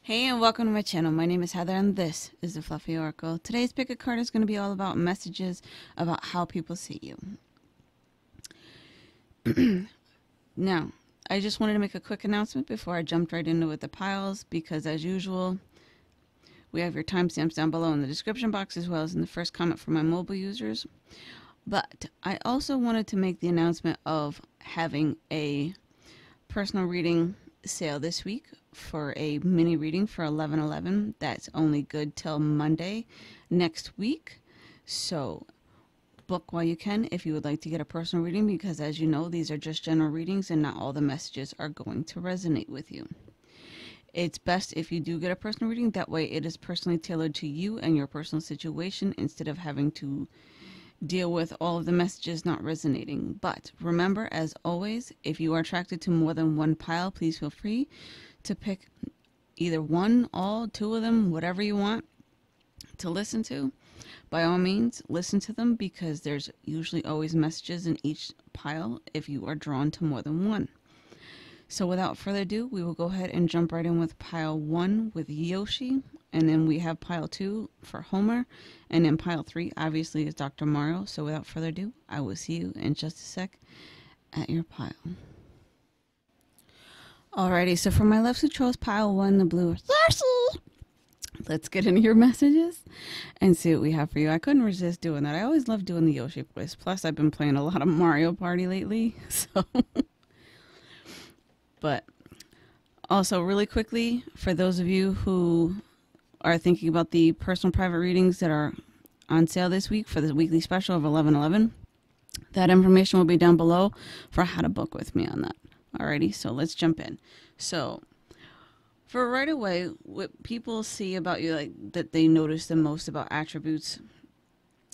Hey and welcome to my channel. My name is Heather and this is the Fluffy Oracle. Today's pick a card is going to be all about messages about how people see you. Now, I just wanted to make a quick announcement before I jumped right into with the piles because as usual, we have your timestamps down below in the description box as well as in the first comment for my mobile users. But I also wanted to make the announcement of having a personal reading sale this week for a mini reading for 11/11. That's only good till Monday next week. So book while you can if you would like to get a personal reading, because as you know, these are just general readings and not all the messages are going to resonate with you. It's best if you do get a personal reading. That way it is personally tailored to you and your personal situation instead of having to deal with all of the messages not resonating. But remember, as always, if you are attracted to more than one pile, please feel free to pick either one, all, two of them, whatever you want to listen to. By all means, listen to them because there's usually always messages in each pile if you are drawn to more than one. So without further ado, we will go ahead and jump right in with pile 1 with Yoshi, and then we have pile 2 for Homer, and then pile 3 obviously is Dr. Mario. So without further ado, I will see you in just a sec at your pile. Alrighty, so for my left who chose pile 1, the blue Yoshi. Let's get into your messages and see what we have for you. I couldn't resist doing that. I always love doing the Yoshi voice. Plus, I've been playing a lot of Mario Party lately, so... But also really quickly, for those of you who are thinking about the personal private readings that are on sale this week for the weekly special of 11/11, that information will be down below for how to book with me on that. Alrighty, so let's jump in. So for right away, what people see about you, like that they notice the most about attributes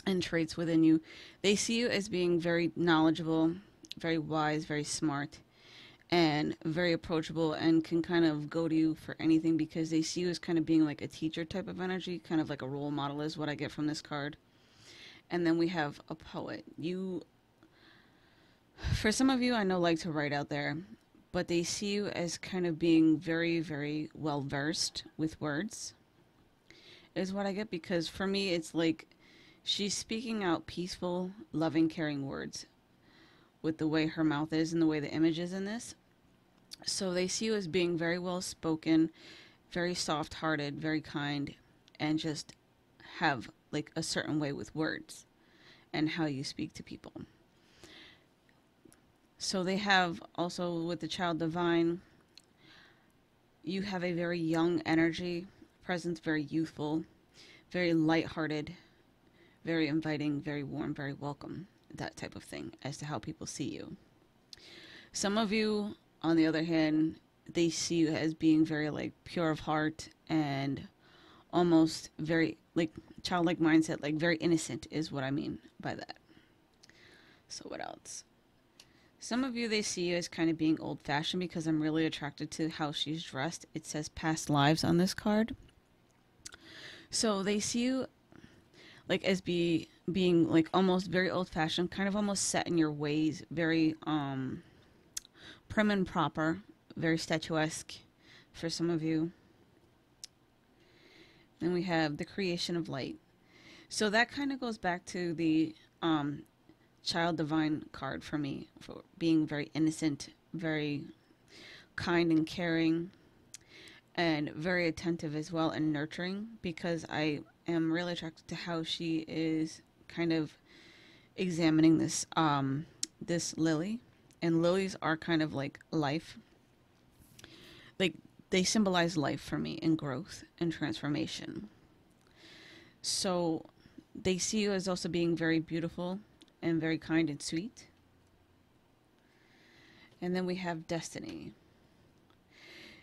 and traits within you, they see you as being very knowledgeable, very wise, very smart, and very approachable, and can kind of go to you for anything because they see you as kind of being like a teacher type of energy, kind of like a role model is what I get from this card. And then we have a poet. You, for some of you, I know like to write out there, but they see you as kind of being very, very well versed with words is what I get, because for me it's like she's speaking out peaceful, loving, caring words with the way her mouth is and the way the image is in this. So they see you as being very well spoken, very soft hearted, very kind, and just have like a certain way with words and how you speak to people. So they have also with the child divine, you have a very young energy, presence, very youthful, very lighthearted, very inviting, very warm, very welcome, that type of thing as to how people see you. Some of you, on the other hand, they see you as being very like pure of heart and almost very like childlike mindset, like very innocent is what I mean by that. So what else? Some of you, they see you as kind of being old-fashioned because I'm really attracted to how she's dressed. It says past lives on this card. So they see you like as being like almost very old-fashioned, kind of almost set in your ways, very prim and proper, very statuesque for some of you. Then we have the creation of light. So that kind of goes back to the child divine card for me, for being very innocent, very kind and caring, and very attentive as well and nurturing, because I am really attracted to how she is kind of examining this this lily. And lilies are kind of like life. Like they symbolize life for me and growth and transformation. So they see you as also being very beautiful and very kind and sweet. And then we have destiny.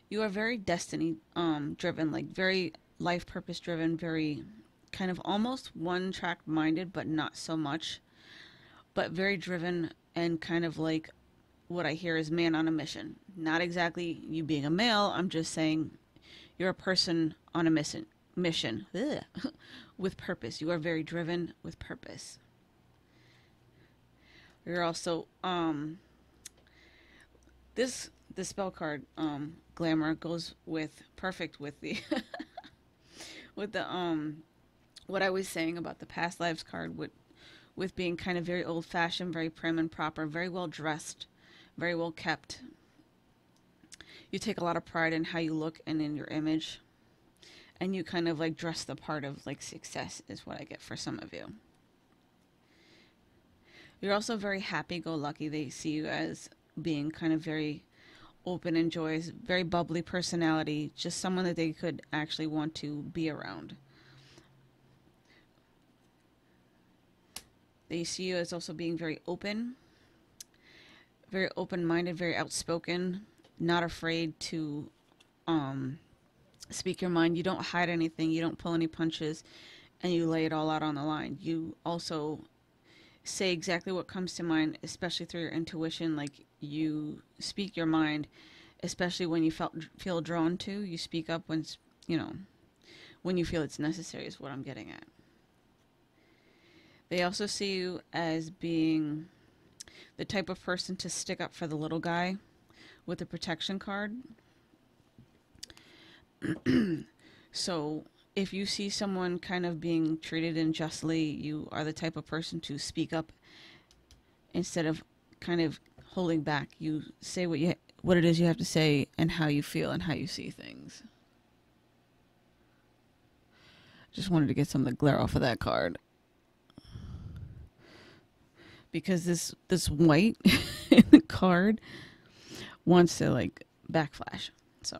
You are very destiny driven, like very life purpose driven, very kind of almost one track minded, but not so much, but very driven and kind of like what I hear is man on a mission. Not exactly you being a male, I'm just saying you're a person on a mission with purpose. You are very driven with purpose. You're also this the spell card, glamour, goes with perfect with the with the what I was saying about the past lives card, with being kind of very old fashioned, very prim and proper, very well dressed, very well kept. You take a lot of pride in how you look and in your image, and you kind of like dress the part of like success, is what I get for some of you. You're also very happy go lucky. They see you as being kind of very open and joyous, very bubbly personality, just someone that they could actually want to be around. They see you as also being very open-minded, very outspoken, not afraid to speak your mind. You don't hide anything, you don't pull any punches, and you lay it all out on the line. You also say exactly what comes to mind, especially through your intuition. Like, you speak your mind, especially when you feel drawn to. You speak up when, when you feel it's necessary, is what I'm getting at. They also see you as being the type of person to stick up for the little guy with the protection card. So if you see someone kind of being treated unjustly, you are the type of person to speak up instead of kind of holding back. You say what it is you have to say and how you feel and how you see things. Just wanted to get some of the glare off of that card, because this white in the card wants to like backflash. So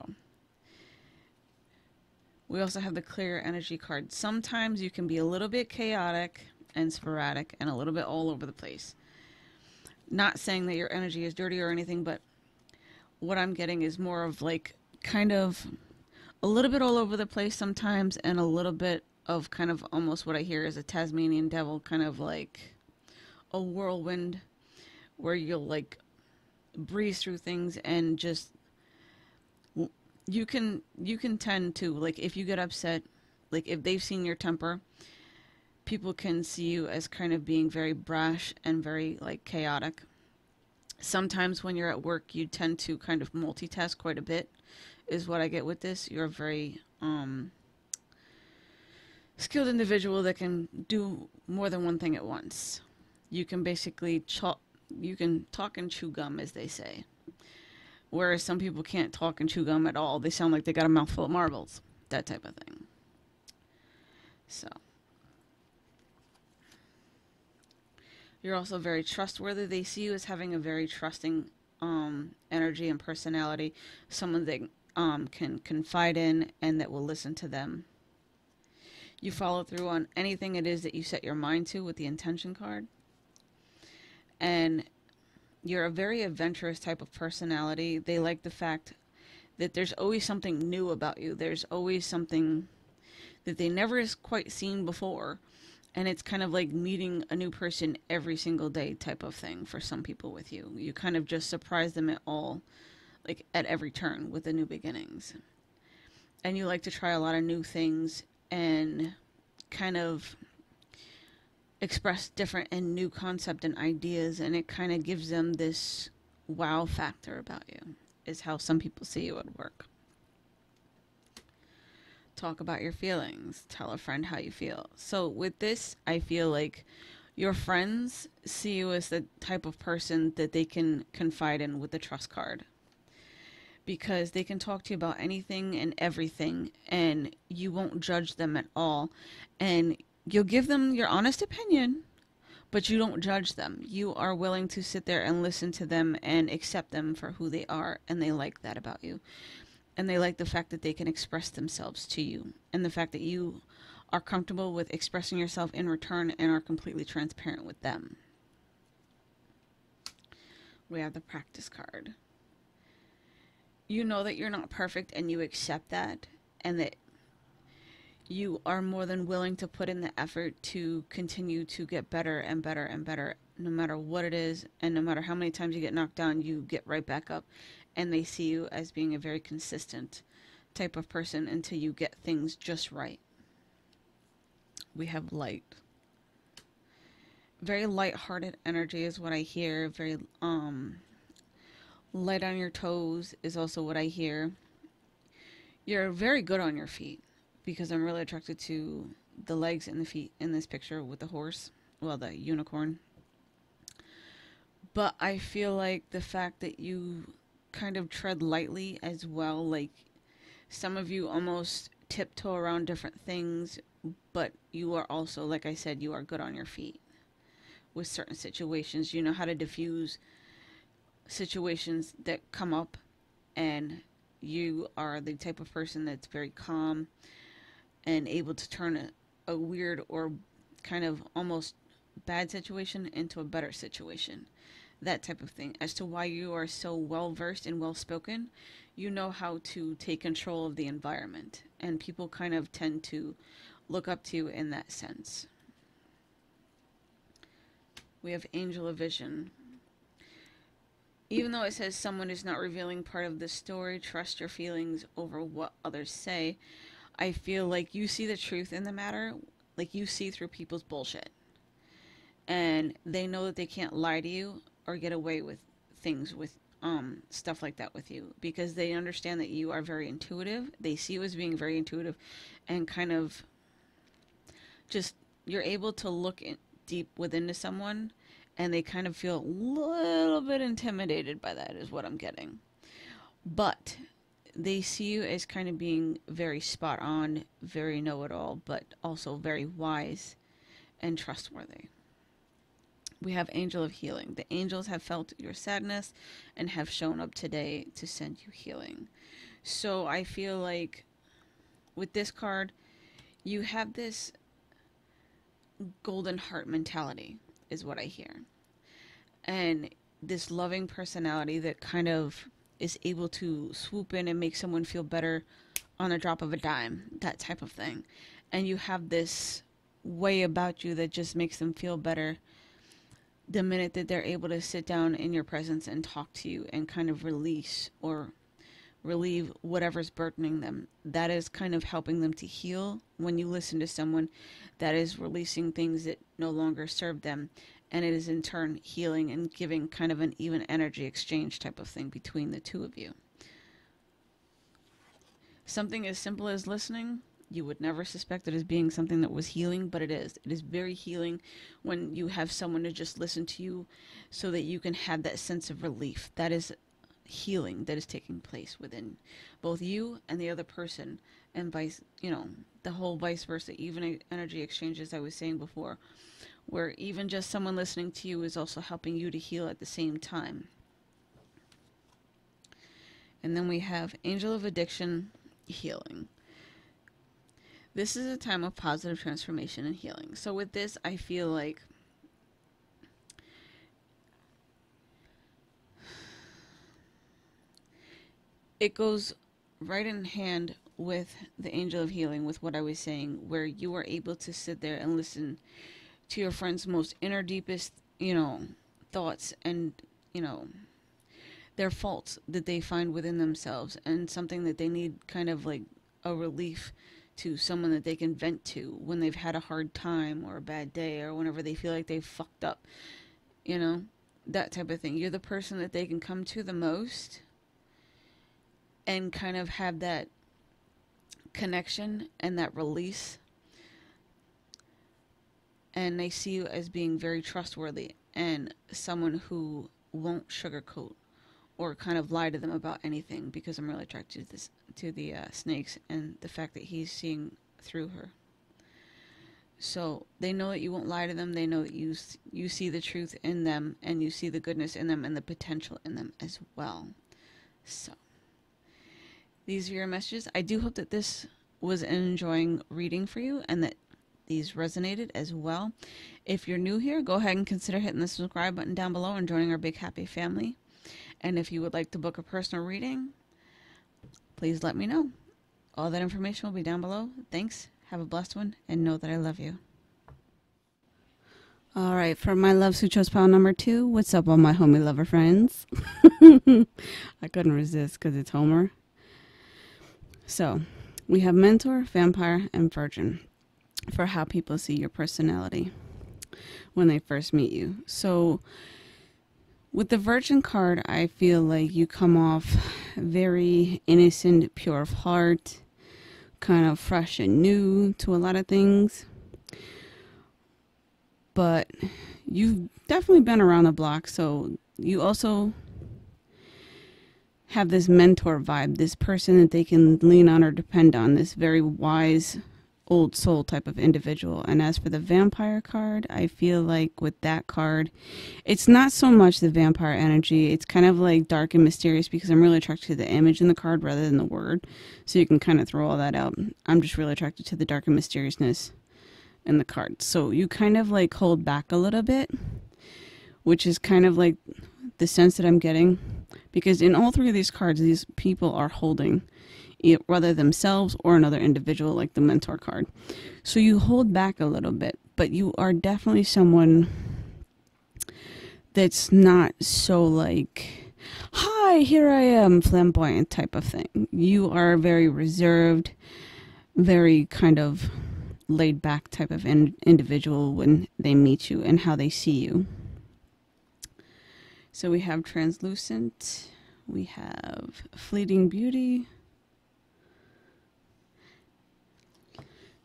we also have the clear energy card. Sometimes you can be a little bit chaotic and sporadic and a little bit all over the place. Not saying that your energy is dirty or anything, but what I'm getting is more of like kind of a little bit all over the place sometimes, and a little bit of kind of almost what I hear is a Tasmanian devil, kind of like a whirlwind where you'll like breeze through things and just you can tend to, like, if you get upset, like if they've seen your temper, people can see you as kind of being very brash and very like chaotic. Sometimes when you're at work, you tend to kind of multitask quite a bit, is what I get with this. You're a very skilled individual that can do more than one thing at once. You can basically talk and chew gum, as they say. Whereas some people can't talk and chew gum at all. They sound like they got a mouthful of marbles. That type of thing. So. You're also very trustworthy. They see you as having a very trusting energy and personality. Someone they can confide in and that will listen to them. You follow through on anything it is that you set your mind to with the intention card. And you're a very adventurous type of personality. They like the fact that there's always something new about you. There's always something that they never has quite seen before. And it's kind of like meeting a new person every single day type of thing for some people with you. You kind of just surprise them at all, like at every turn with the new beginnings. And you like to try a lot of new things and kind of express different and new concept and ideas, and it kind of gives them this wow factor about you, is how some people see you at work. Talk about your feelings. Tell a friend how you feel. So with this, I feel like your friends see you as the type of person that they can confide in with the trust card, because they can talk to you about anything and everything, and you won't judge them at all, and you'll give them your honest opinion, but you don't judge them. You are willing to sit there and listen to them and accept them for who they are, and they like that about you. And they like the fact that they can express themselves to you, and the fact that you are comfortable with expressing yourself in return and are completely transparent with them. We have the practice card. You know that you're not perfect, and you accept that, and that you are more than willing to put in the effort to continue to get better and better and better, no matter what it is, and no matter how many times you get knocked down, you get right back up. And they see you as being a very consistent type of person until you get things just right. We have light. Very light-hearted energy is what I hear. Very Light on your toes is also what I hear. You're very good on your feet because I'm really attracted to the legs and the feet in this picture with the horse, well, the unicorn. But I feel like the fact that you kind of tread lightly as well, like some of you almost tiptoe around different things, but you are also, like I said, you are good on your feet with certain situations. You know how to diffuse situations that come up, and you are the type of person that's very calm and able to turn a weird or kind of almost bad situation into a better situation. That type of thing. As to why you are so well versed and well spoken, you know how to take control of the environment, and people kind of tend to look up to you in that sense. We have Angel of Vision. Even though it says someone is not revealing part of the story, trust your feelings over what others say, I feel like you see the truth in the matter, like you see through people's bullshit. And they know that they can't lie to you or get away with things with stuff like that with you, because they understand that you are very intuitive. They see you as being very intuitive and kind of just, you're able to look in, deep within to someone, and they kind of feel a little bit intimidated by that is what I'm getting. But they see you as kind of being very spot on, very know-it-all, but also very wise and trustworthy. We have Angel of Healing. The angels have felt your sadness and have shown up today to send you healing. So I feel like with this card, you have this golden heart mentality is what I hear. And this loving personality that kind of is able to swoop in and make someone feel better on a drop of a dime, that type of thing. And you have this way about you that just makes them feel better the minute that they're able to sit down in your presence and talk to you and kind of release or relieve whatever's burdening them. That is kind of helping them to heal. When you listen to someone, that is releasing things that no longer serve them, and it is in turn healing and giving kind of an even energy exchange type of thing between the two of you. Something as simple as listening, you would never suspect it as being something that was healing, but it is. It is very healing when you have someone to just listen to you so that you can have that sense of relief. That is healing that is taking place within both you and the other person, and vice, the whole vice versa, even energy exchanges I was saying before, where even just someone listening to you is also helping you to heal at the same time. And then we have Angel of Addiction, Healing. This is a time of positive transformation and healing. So with this, I feel like it goes right in hand with the Angel of Healing, with what I was saying, where you are able to sit there and listen to your friend's most inner, deepest, thoughts and, their faults that they find within themselves, and something that they need kind of like a relief to, someone that they can vent to when they've had a hard time or a bad day or whenever they feel like they've fucked up, that type of thing. You're the person that they can come to the most and kind of have that connection and that release. And they see you as being very trustworthy and someone who won't sugarcoat or kind of lie to them about anything, because I'm really attracted to the snakes and the fact that he's seeing through her. So they know that you won't lie to them. They know that you see the truth in them, and you see the goodness in them and the potential in them as well. So these are your messages. I do hope that this was an enjoying reading for you and that these resonated as well. If you're new here, go ahead and consider hitting the subscribe button down below and joining our big happy family. And if you would like to book a personal reading, please let me know. All that information will be down below. Thanks. Have a blessed one, and know that I love you. All right, for my Love Sutras pile number 2, what's up, all my homie lover friends? I couldn't resist because it's Homer. So, we have Mentor, Vampire, and Virgin for how people see your personality when they first meet you. So, With the Virgin card, I feel like you come off very innocent, pure of heart, kind of fresh and new to a lot of things. But you've definitely been around the block, so you also have this mentor vibe, this person that they can lean on or depend on, this very wise old soul type of individual. And as for the vampire card, I feel like with that card, it's not so much the vampire energy. It's kind of like dark and mysterious because I'm really attracted to the image in the card rather than the word. So you can kind of throw all that out. I'm just really attracted to the dark and mysteriousness in the card. So you kind of like hold back a little bit, which is kind of like the sense that I'm getting, because in all three of these cards, these people are holding whether themselves or another individual, like the mentor card. So you hold back a little bit, but you are definitely someone that's not so like, hi, here I am, flamboyant type of thing. You are very reserved, very kind of laid back type of individual when they meet you and how they see you. So we have translucent, we have fleeting beauty.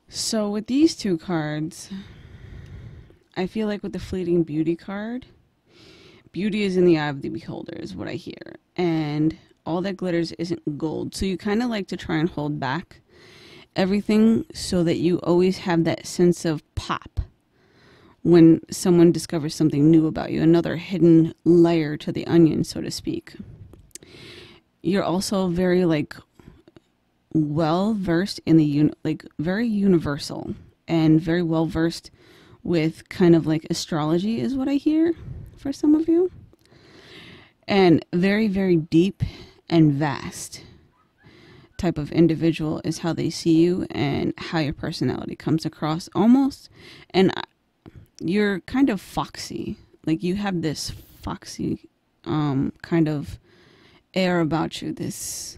So with these two cards, I feel like with the fleeting beauty card, beauty is in the eye of the beholder is what I hear. And all that glitters isn't gold. So you kind of like to try and hold back everything so that you always have that sense of pop when someone discovers something new about you, another hidden layer to the onion, so to speak. You're also very like well versed in the very universal and very well versed with kind of like astrology is what I hear for some of you, and very, very deep and vast type of individual is how they see you and how your personality comes across almost. And you're kind of foxy, like you have this foxy kind of air about you. This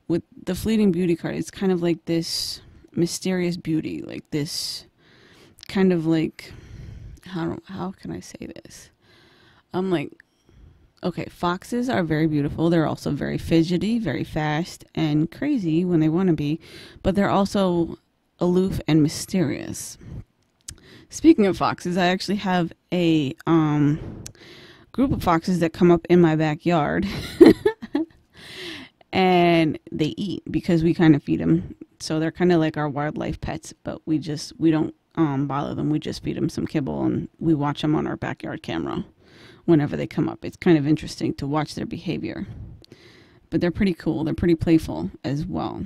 with the fleeting beauty card, it's kind of like this mysterious beauty, like this kind of like, how can I say this? I'm like, okay, foxes are very beautiful. They're also very fidgety, very fast, and crazy when they want to be, but they're also aloof and mysterious. Speaking of foxes, I actually have a group of foxes that come up in my backyard. And they eat because we kind of feed them. So they're kind of like our wildlife pets, but we don't bother them. We just feed them some kibble and we watch them on our backyard camera whenever they come up. It's kind of interesting to watch their behavior. But they're pretty cool. They're pretty playful as well.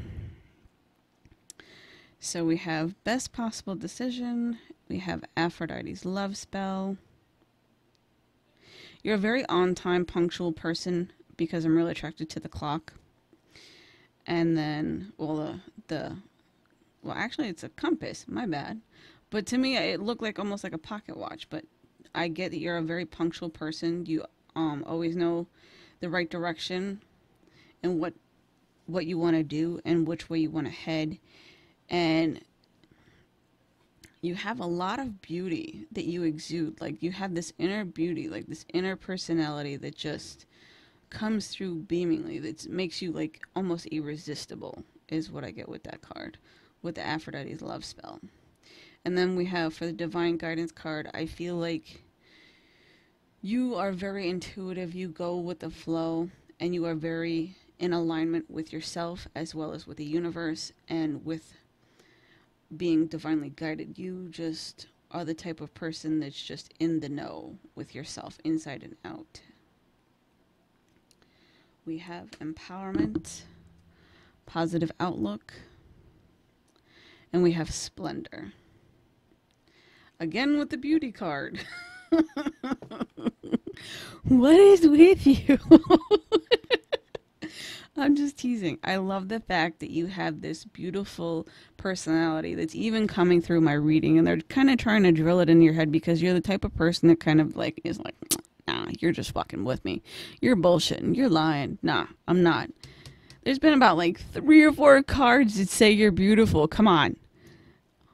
So we have best possible decision. We have Aphrodite's love spell. You're a very on-time, punctual person because I'm really attracted to the clock. And then, well, actually it's a compass, my bad. But to me, it looked like almost like a pocket watch. But I get that you're a very punctual person. You always know the right direction and what you want to do and which way you want to head. And you have a lot of beauty that you exude. Like you have this inner beauty, like this inner personality that just comes through beamingly, that makes you like almost irresistible is what I get with that card, with the Aphrodite's love spell. And then we have for the divine guidance card, I feel like you are very intuitive, you go with the flow, and you are very in alignment with yourself as well as with the universe and with being divinely guided. You just are the type of person that's just in the know with yourself inside and out. We have empowerment, positive outlook, and we have splendor. Again with the beauty card. What is with you? I'm just teasing. I love the fact that you have this beautiful personality that's even coming through my reading, and they're kind of trying to drill it in your head because you're the type of person that kind of like is like, nah, you're just fucking with me. You're bullshitting. You're lying. Nah, I'm not. There's been about like 3 or 4 cards that say you're beautiful. Come on.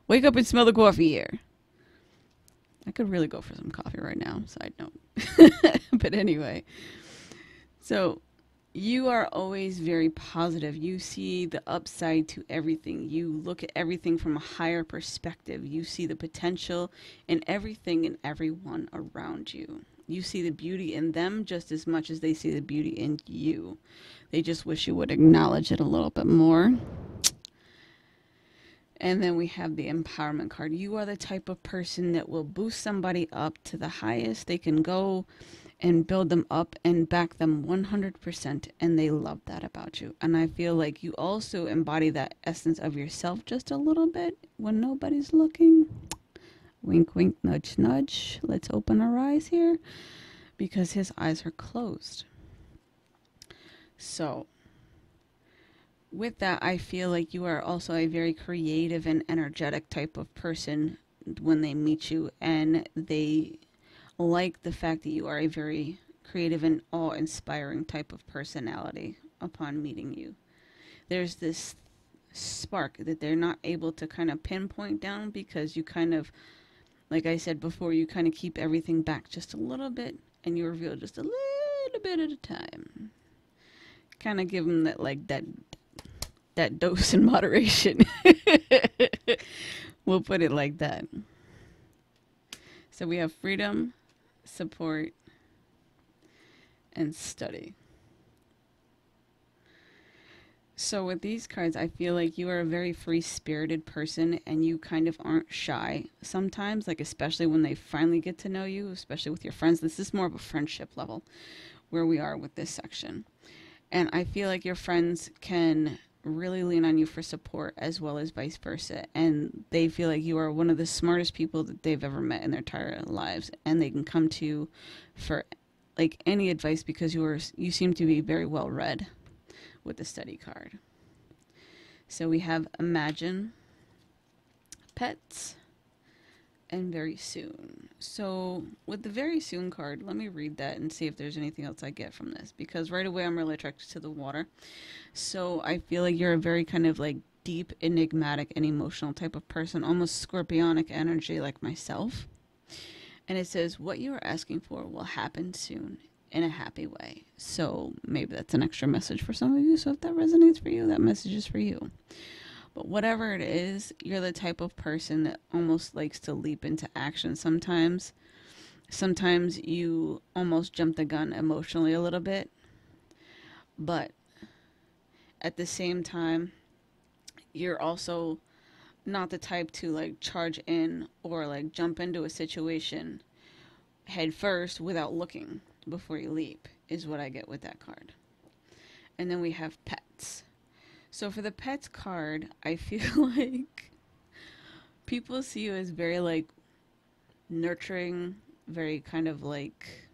Wake up and smell the coffee here. I could really go for some coffee right now, side note. But anyway, so you are always very positive. You see the upside to everything. You look at everything from a higher perspective. You see the potential in everything and everyone around you. You see the beauty in them just as much as they see the beauty in you. They just wish you would acknowledge it a little bit more. And then we have the empowerment card. You are the type of person that will boost somebody up to the highest they can go and build them up and back them 100%. And they love that about you. And I feel like you also embody that essence of yourself just a little bit when nobody's looking. Wink, wink, nudge, nudge. Let's open our eyes here because his eyes are closed. So with that, I feel like you are also a very creative and energetic type of person when they meet you, and they like the fact that you are a very creative and awe-inspiring type of personality upon meeting you. There's this spark that they're not able to kind of pinpoint down because you kind of, like I said before, you kind of keep everything back just a little bit and you reveal just a little bit at a time. Kind of give them that, like, that dose in moderation. We'll put it like that. So we have freedom, support, and study. So with these cards, I feel like you are a very free-spirited person and you kind of aren't shy sometimes, like especially when they finally get to know you, especially with your friends. This is more of a friendship level where we are with this section. And I feel like your friends can really lean on you for support as well as vice versa. And they feel like you are one of the smartest people that they've ever met in their entire lives. And they can come to you for like any advice because you seem to be very well read with the study card. So we have imagine, pets, and very soon. So with the very soon card, let me read that and see if there's anything else I get from this, because right away I'm really attracted to the water. So I feel like you're a very kind of like deep, enigmatic, and emotional type of person, almost scorpionic energy like myself. And it says what you are asking for will happen soon in a happy way. So maybe that's an extra message for some of you. So if that resonates for you, that message is for you. But whatever it is, you're the type of person that almost likes to leap into action sometimes. Sometimes you almost jump the gun emotionally a little bit. But at the same time, you're also not the type to like charge in or like jump into a situation head first without looking before you leap, is what I get with that card. And then we have pets. So for the pets card, I feel like people see you as very like nurturing, very kind of like,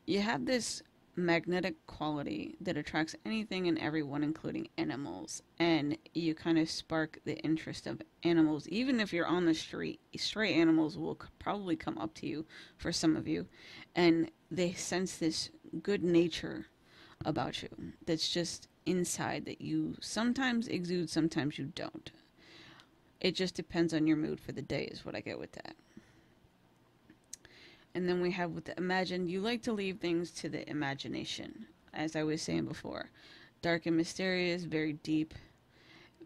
you have this magnetic quality that attracts anything and everyone, including animals, and you kind of spark the interest of animals. Even if you're on the street, stray animals will probably come up to you for some of you, and they sense this good nature about you that's just inside that you sometimes exude, sometimes you don't. It just depends on your mood for the day is what I get with that. And then we have with the imagine, you like to leave things to the imagination, as I was saying before. Dark and mysterious, very deep,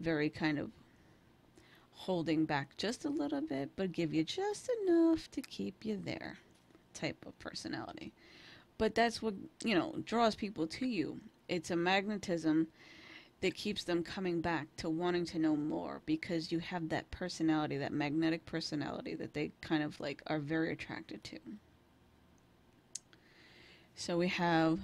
very kind of holding back just a little bit, but give you just enough to keep you there type of personality. But that's what, draws people to you. It's a magnetism that keeps them coming back to wanting to know more because you have that personality, that magnetic personality that they kind of like are very attracted to. So we have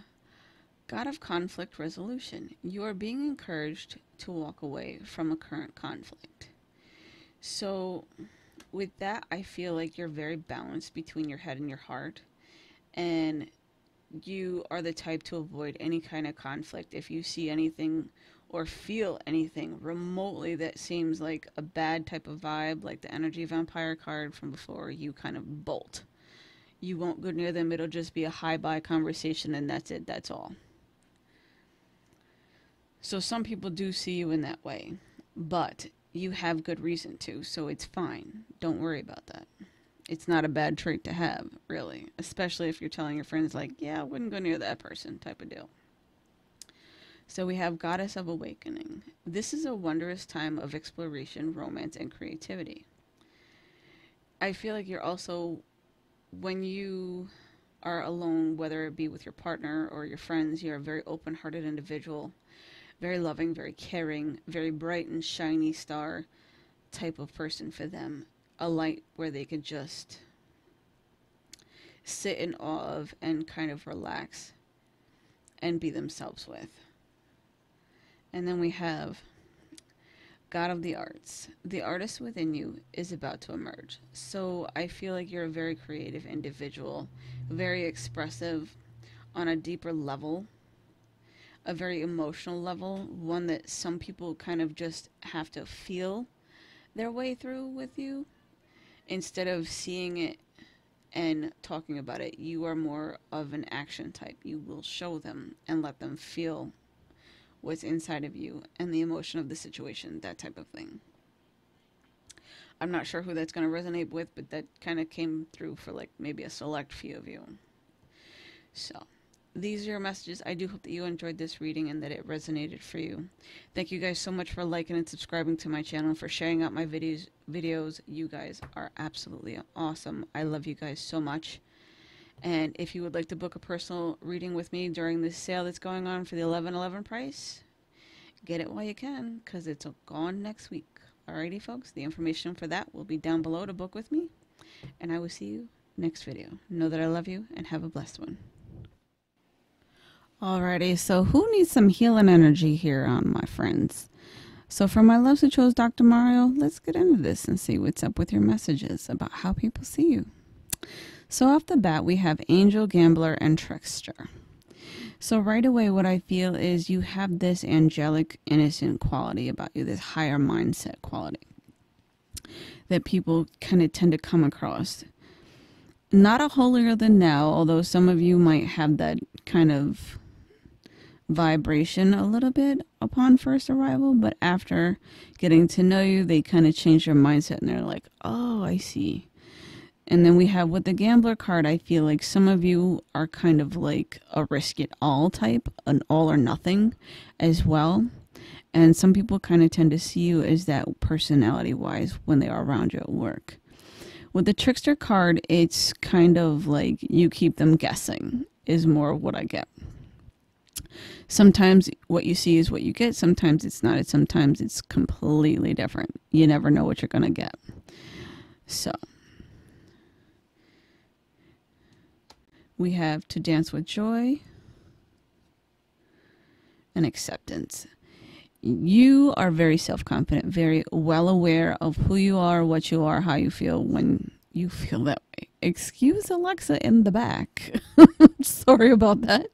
God of Conflict Resolution. You are being encouraged to walk away from a current conflict. So with that, I feel like you're very balanced between your head and your heart. And you are the type to avoid any kind of conflict. If you see anything or feel anything remotely that seems like a bad type of vibe, like the energy vampire card from before, you kind of bolt. You won't go near them. It'll just be a hi-bye conversation and that's it. That's all. So some people do see you in that way, but you have good reason to, so it's fine. Don't worry about that. It's not a bad trait to have, really, especially if you're telling your friends, like, yeah, I wouldn't go near that person type of deal. So we have Goddess of Awakening. This is a wondrous time of exploration, romance, and creativity. I feel like you're also, when you are alone, whether it be with your partner or your friends, you're a very open hearted individual, very loving, very caring, very bright and shiny star type of person for them. A light where they could just sit in awe of and kind of relax and be themselves with. And then we have God of the Arts. The artist within you is about to emerge. So I feel like you're a very creative individual, very expressive on a deeper level, a very emotional level, one that some people kind of just have to feel their way through with you instead of seeing it and talking about it. You are more of an action type. You will show them and let them feel what's inside of you and the emotion of the situation, that type of thing. I'm not sure who that's going to resonate with, but that kind of came through for like maybe a select few of you. So these are your messages. I do hope that you enjoyed this reading and that it resonated for you. Thank you guys so much for liking and subscribing to my channel, for sharing out my videos. You guys are absolutely awesome. I love you guys so much. And if you would like to book a personal reading with me during this sale that's going on for the 11/11 price, get it while you can, because it's gone next week. Alrighty, folks, the information for that will be down below to book with me. And I will see you next video. Know that I love you and have a blessed one. Alrighty, so who needs some healing energy here on, my friends? So for my loves who chose Dr. Mario, let's get into this and see what's up with your messages about how people see you. So off the bat, we have Angel, Gambler, and Trickster. So right away, what I feel is you have this angelic, innocent quality about you, this higher mindset quality that people kind of tend to come across. Not a holier than thou, although some of you might have that kind of vibration a little bit upon first arrival, but after getting to know you, they kind of change their mindset and they're like, oh, I see. And then we have with the Gambler card, I feel like some of you are kind of like a risk it all type, an all or nothing as well. And some people kind of tend to see you as that personality wise when they are around you at work. With the Trickster card, it's kind of like you keep them guessing is more of what I get. Sometimes what you see is what you get. Sometimes it's not. Sometimes it's completely different. You never know what you're going to get. So we have To Dance with Joy and Acceptance. You are very self-confident, very well aware of who you are, what you are, how you feel when you feel that way. Excuse Alexa in the back. Sorry about that.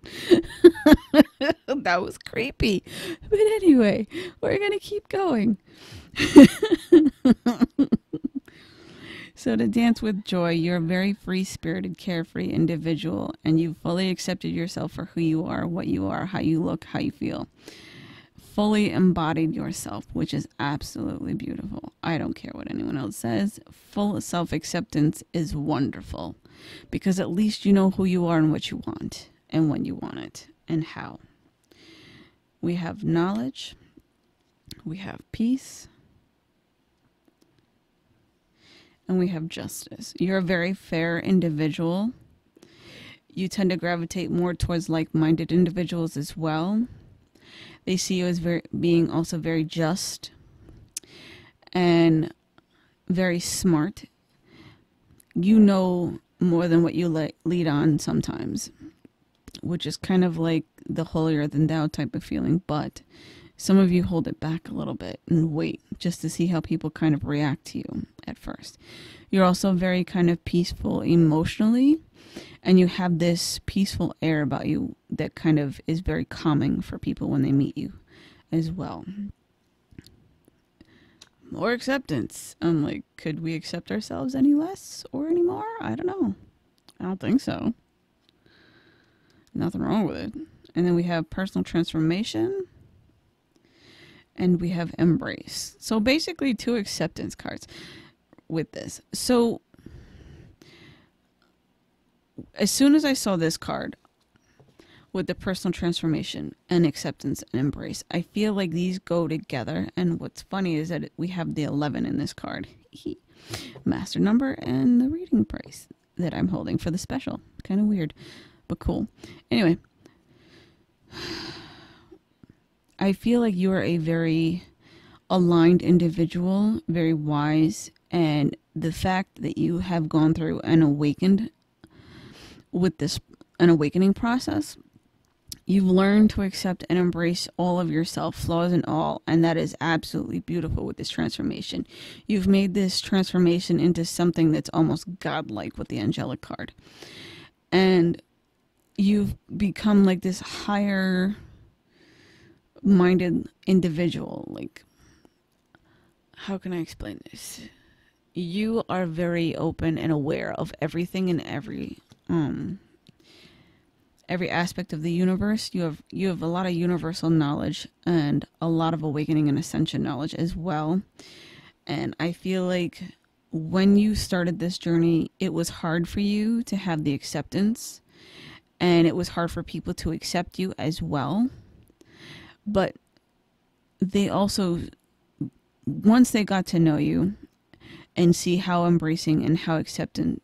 That was creepy. But anyway, we're going to keep going. So to dance with joy, you're a very free-spirited, carefree individual, and you've fully accepted yourself for who you are, what you are, how you look, how you feel. Fully embodied yourself, which is absolutely beautiful. I don't care what anyone else says. Full self-acceptance is wonderful because at least you know who you are and what you want and when you want it and how. We have knowledge. We have peace. And we have justice. You're a very fair individual. You tend to gravitate more towards like-minded individuals as well. They see you as being also very just and very smart. You know more than what you lead on sometimes, which is kind of like the holier than thou type of feeling, but some of you hold it back a little bit and wait just to see how people kind of react to you at first. You're also very kind of peaceful emotionally, and you have this peaceful air about you that kind of is very calming for people when they meet you as well. More acceptance. I'm like, could we accept ourselves any less or any more? I don't know. I don't think so. Nothing wrong with it. And then we have personal transformation. And we have embrace. So basically 2 acceptance cards with this. So as soon as I saw this card with the personal transformation and acceptance and embrace, I feel like these go together. And what's funny is that we have the 11 in this card. Master number and the reading price that I'm holding for the special. Kind of weird, but cool. Anyway, I feel like you are a very aligned individual, very wise, and the fact that you have gone through and awakened with an awakening process, you've learned to accept and embrace all of yourself, flaws and all, and that is absolutely beautiful with this transformation. You've made this transformation into something that's almost godlike with the angelic card. And you've become like this higher minded individual. Like, how can I explain this? You are very open and aware of everything and every aspect of the universe. You have a lot of universal knowledge and a lot of awakening and ascension knowledge as well. And I feel like when you started this journey, it was hard for you to have the acceptance, and it was hard for people to accept you as well. But they also, once they got to know you and see how embracing and how accepting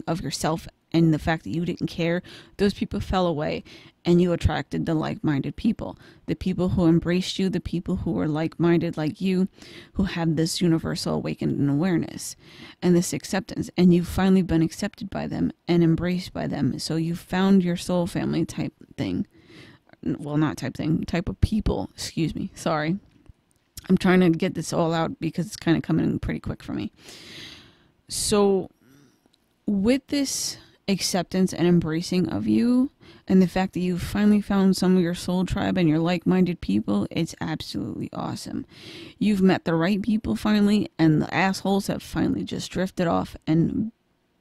of yourself and the fact that you didn't care, those people fell away, and you attracted the like-minded people. The people who embraced you, the people who were like-minded like you, who had this universal awakened awareness and this acceptance. And you've finally been accepted by them and embraced by them. So you found your soul family type thing. Well, not type thing, type of people. Excuse me. Sorry. I'm trying to get this all out because it's kind of coming in pretty quick for me. So with this acceptance and embracing of you, and the fact that you've finally found some of your soul tribe and your like-minded people, it's absolutely awesome. You've met the right people finally, and the assholes have finally just drifted off and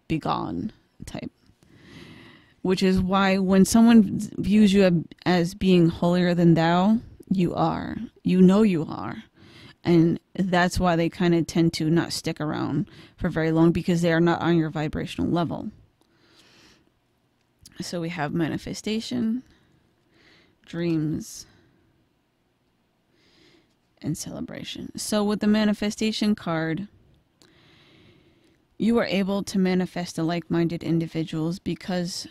be gone type. Which is why when someone views you as being holier than thou, you are. You know you are. And that's why they kind of tend to not stick around for very long, because they are not on your vibrational level. So we have manifestation, dreams, and celebration. So with the manifestation card, you are able to manifest the like-minded individuals because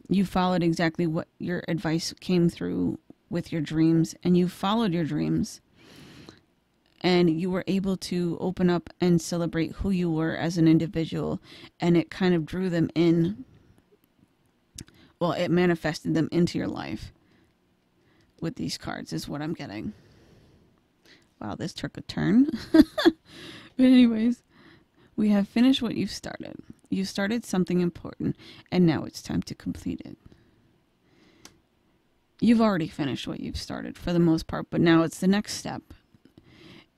you followed exactly what your advice came through with your dreams, and you followed your dreams, and you were able to open up and celebrate who you were as an individual, and it kind of drew them in. Well, it manifested them into your life with these cards is what I'm getting. Wow, this took a turn. But anyways, we have finished what you've started. You started something important, and now it's time to complete it. You've already finished what you've started for the most part, but now it's the next step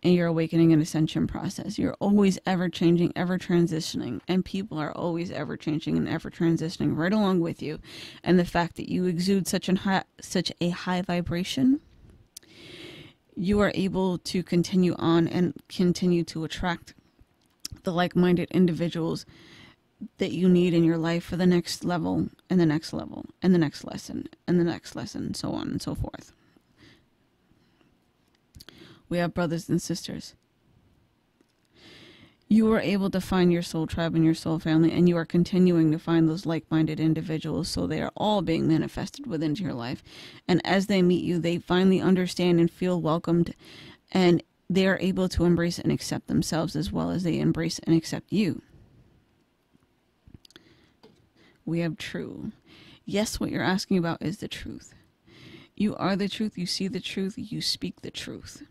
in your awakening and ascension process. You're always ever changing, ever transitioning, and people are always ever changing and ever transitioning right along with you. And the fact that you exude such a high vibration, you are able to continue on and continue to attract the like-minded individuals that you need in your life for the next level and the next level and the next lesson and the next lesson, so on and so forth. We have brothers and sisters. You are able to find your soul tribe and your soul family, and you are continuing to find those like-minded individuals, so they are all being manifested within your life. And as they meet you, they finally understand and feel welcomed, and they are able to embrace and accept themselves as well as they embrace and accept you. We have true. Yes, what you're asking about is the truth. You are the truth, you see the truth, you speak the truth,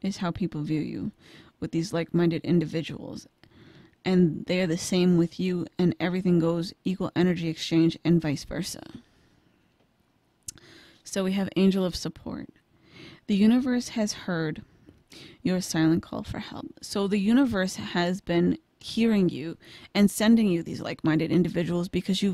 is how people view you with these like-minded individuals. And they are the same with you, and everything goes equal energy exchange and vice versa. So we have angel of support. The universe has heard your silent call for help. So the universe has been hearing you and sending you these like-minded individuals because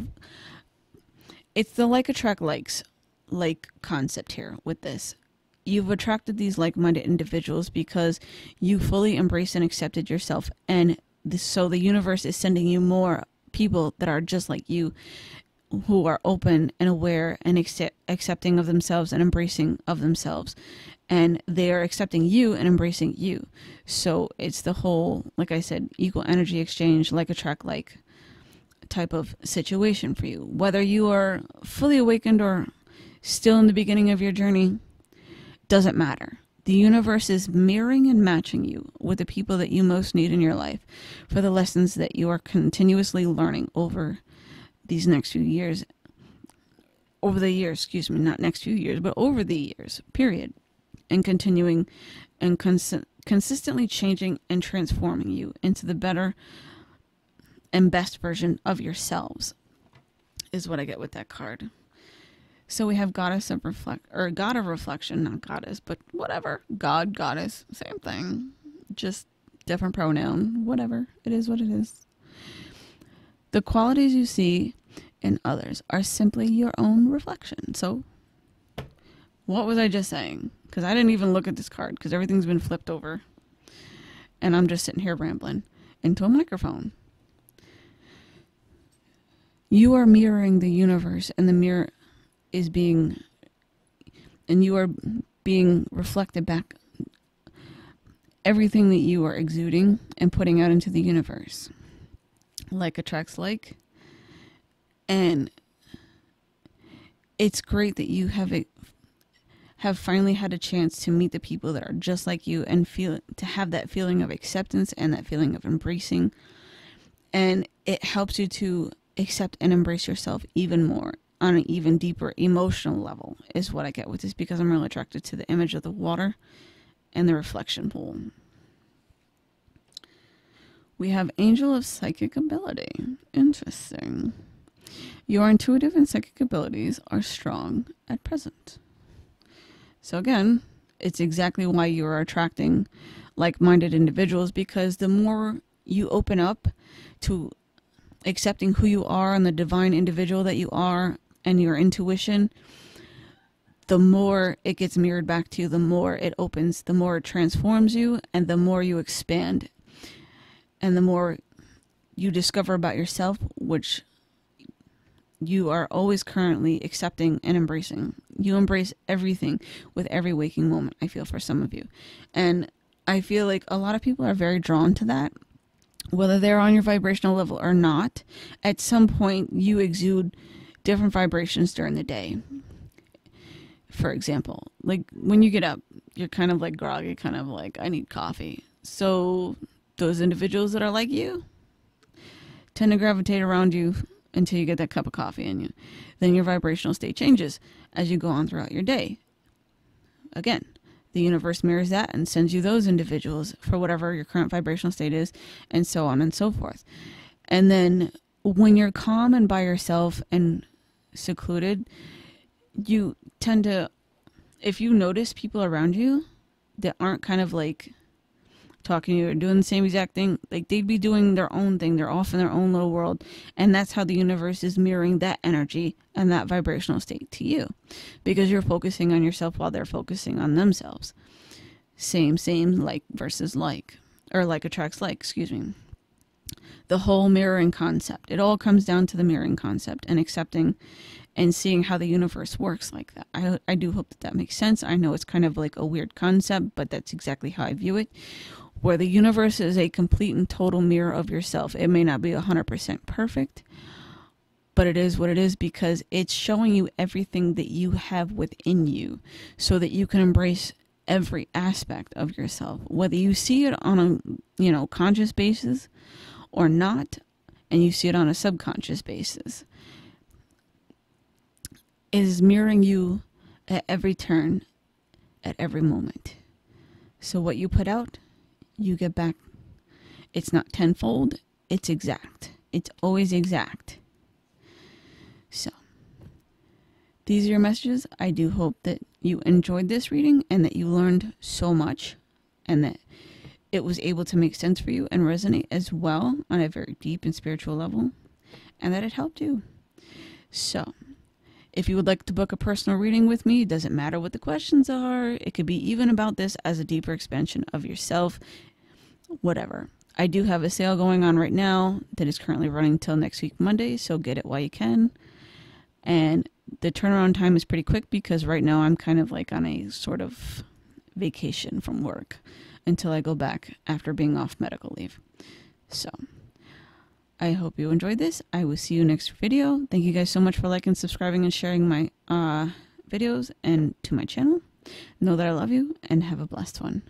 it's the like attract likes like concept here with this. You've attracted these like-minded individuals because you fully embraced and accepted yourself, and so the universe is sending you more people that are just like you, who are open and aware and accepting of themselves and embracing of themselves. And they are accepting you and embracing you. So it's the whole, like I said, equal energy exchange, like attract like type of situation for you. Whether you are fully awakened or still in the beginning of your journey, doesn't matter. The universe is mirroring and matching you with the people that you most need in your life for the lessons that you are continuously learning over these next few years. Over the years, excuse me, not next few years, but over the years, period. And continuing and consistently changing and transforming you into the better and best version of yourselves, is what I get with that card. So we have Goddess of God of Reflection, not Goddess, but whatever. God, Goddess, same thing. Just different pronoun, whatever. It is what it is. The qualities you see in others are simply your own reflection. So what was I just saying? Because I didn't even look at this card because everything's been flipped over. And I'm just sitting here rambling into a microphone. You are mirroring the universe, and the mirror is being, and you are being reflected back everything that you are exuding and putting out into the universe. Like attracts like. And it's great that you have finally had a chance to meet the people that are just like you and to have that feeling of acceptance and that feeling of embracing. And it helps you to accept and embrace yourself even more on an even deeper emotional level, is what I get with this, because I'm really attracted to the image of the water and the reflection pool. We have Angel of Psychic Ability. Interesting. Your intuitive and psychic abilities are strong at present. So again, it's exactly why you are attracting like-minded individuals, because the more you open up to accepting who you are and the divine individual that you are and your intuition, the more it gets mirrored back to you, the more it opens, the more it transforms you, and the more you expand. And the more you discover about yourself, which you are always currently accepting and embracing. You embrace everything with every waking moment, I feel, for some of you. And I feel like a lot of people are very drawn to that. Whether they're on your vibrational level or not, at some point you exude different vibrations during the day. For example, like when you get up, you're kind of like groggy, kind of like, I need coffee. So those individuals that are like you tend to gravitate around you until you get that cup of coffee in you. Then your vibrational state changes as you go on throughout your day. Again, the universe mirrors that and sends you those individuals for whatever your current vibrational state is, and so on and so forth. And then when you're calm and by yourself and secluded, you tend to, if you notice people around you that aren't kind of like talking to you or doing the same exact thing, like they'd be doing their own thing. They're off in their own little world. And that's how the universe is mirroring that energy and that vibrational state to you, because you're focusing on yourself while they're focusing on themselves. Same, like versus like, or like attracts like, excuse me. The whole mirroring concept. It all comes down to the mirroring concept and accepting and seeing how the universe works like that. I do hope that that makes sense. I know it's kind of like a weird concept, but that's exactly how I view it. Where the universe is a complete and total mirror of yourself. It may not be 100% perfect, but it is what it is, because it's showing you everything that you have within you so that you can embrace every aspect of yourself, whether you see it on a conscious basis or not, and you see it on a subconscious basis. It is mirroring you at every turn, at every moment. So what you put out, you get back. It's not tenfold, it's exact. It's always exact. So, these are your messages. I do hope that you enjoyed this reading and that you learned so much and that it was able to make sense for you and resonate as well on a very deep and spiritual level, and that it helped you. So, if you would like to book a personal reading with me, it doesn't matter what the questions are. It could be even about this as a deeper expansion of yourself, whatever. I do have a sale going on right now that is currently running till next week Monday, so get it while you can. And the turnaround time is pretty quick because right now I'm kind of like on a sort of vacation from work until I go back after being off medical leave. So I hope you enjoyed this. I will see you next video. Thank you guys so much for liking, subscribing, and sharing my videos and to my channel. Know that I love you and have a blessed one.